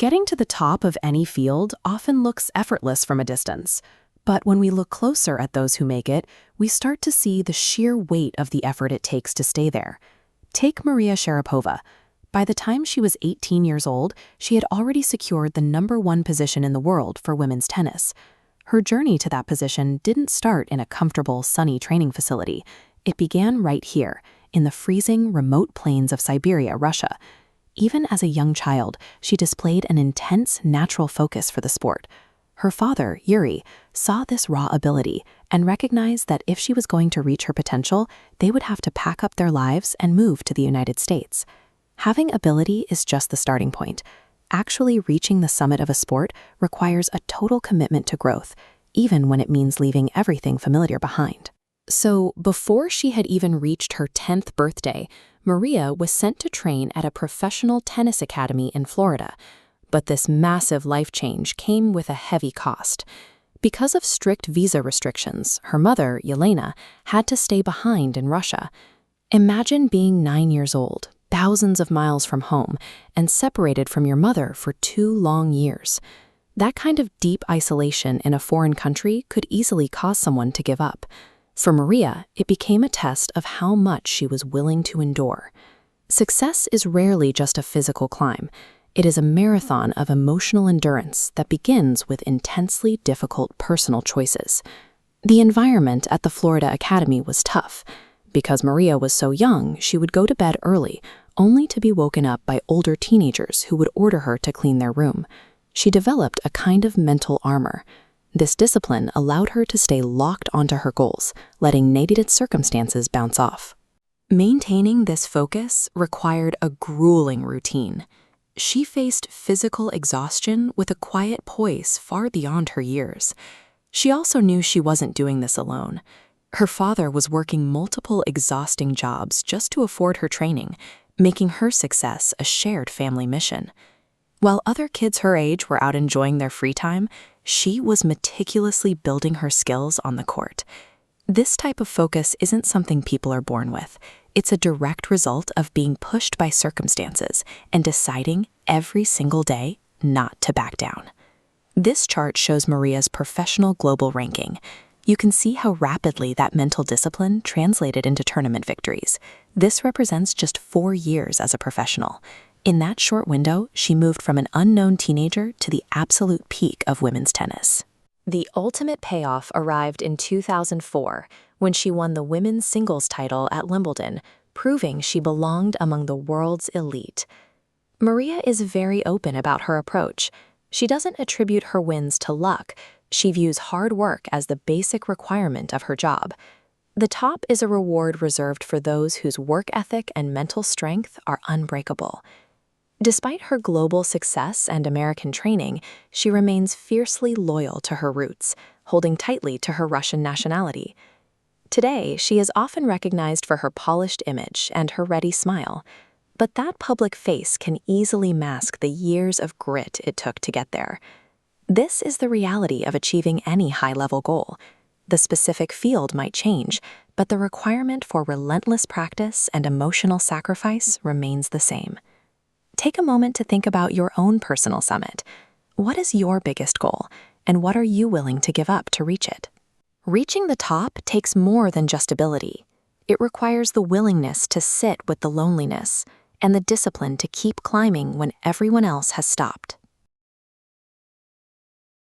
Getting to the top of any field often looks effortless from a distance. But when we look closer at those who make it, we start to see the sheer weight of the effort it takes to stay there. Take Maria Sharapova. By the time she was 18 years old, she had already secured the #1 position in the world for women's tennis. Her journey to that position didn't start in a comfortable, sunny training facility. It began right here, in the freezing, remote plains of Siberia, Russia. Even as a young child, she displayed an intense, natural focus for the sport. Her father, Yuri, saw this raw ability and recognized that if she was going to reach her potential, they would have to pack up their lives and move to the United States. Having ability is just the starting point. Actually reaching the summit of a sport requires a total commitment to growth, even when it means leaving everything familiar behind. So, before she had even reached her 10th birthday, Maria was sent to train at a professional tennis academy in Florida. But this massive life change came with a heavy cost. Because of strict visa restrictions, her mother, Yelena, had to stay behind in Russia. Imagine being 9 years old, thousands of miles from home, and separated from your mother for 2 long years. That kind of deep isolation in a foreign country could easily cause someone to give up. For Maria, it became a test of how much she was willing to endure. Success is rarely just a physical climb. It is a marathon of emotional endurance that begins with intensely difficult personal choices. The environment at the Florida Academy was tough. Because Maria was so young, she would go to bed early, only to be woken up by older teenagers who would order her to clean their room. She developed a kind of mental armor. This discipline allowed her to stay locked onto her goals, letting negative circumstances bounce off. Maintaining this focus required a grueling routine. She faced physical exhaustion with a quiet poise far beyond her years. She also knew she wasn't doing this alone. Her father was working multiple exhausting jobs just to afford her training, making her success a shared family mission. While other kids her age were out enjoying their free time, she was meticulously building her skills on the court. This type of focus isn't something people are born with. It's a direct result of being pushed by circumstances and deciding every single day not to back down. This chart shows Maria's professional global ranking. You can see how rapidly that mental discipline translated into tournament victories. This represents just 4 years as a professional. In that short window, she moved from an unknown teenager to the absolute peak of women's tennis. The ultimate payoff arrived in 2004, when she won the women's singles title at Wimbledon, proving she belonged among the world's elite. Maria is very open about her approach. She doesn't attribute her wins to luck. She views hard work as the basic requirement of her job. The top is a reward reserved for those whose work ethic and mental strength are unbreakable. Despite her global success and American training, she remains fiercely loyal to her roots, holding tightly to her Russian nationality. Today, she is often recognized for her polished image and her ready smile. But that public face can easily mask the years of grit it took to get there. This is the reality of achieving any high-level goal. The specific field might change, but the requirement for relentless practice and emotional sacrifice remains the same. Take a moment to think about your own personal summit. What is your biggest goal, and what are you willing to give up to reach it? Reaching the top takes more than just ability. It requires the willingness to sit with the loneliness and the discipline to keep climbing when everyone else has stopped.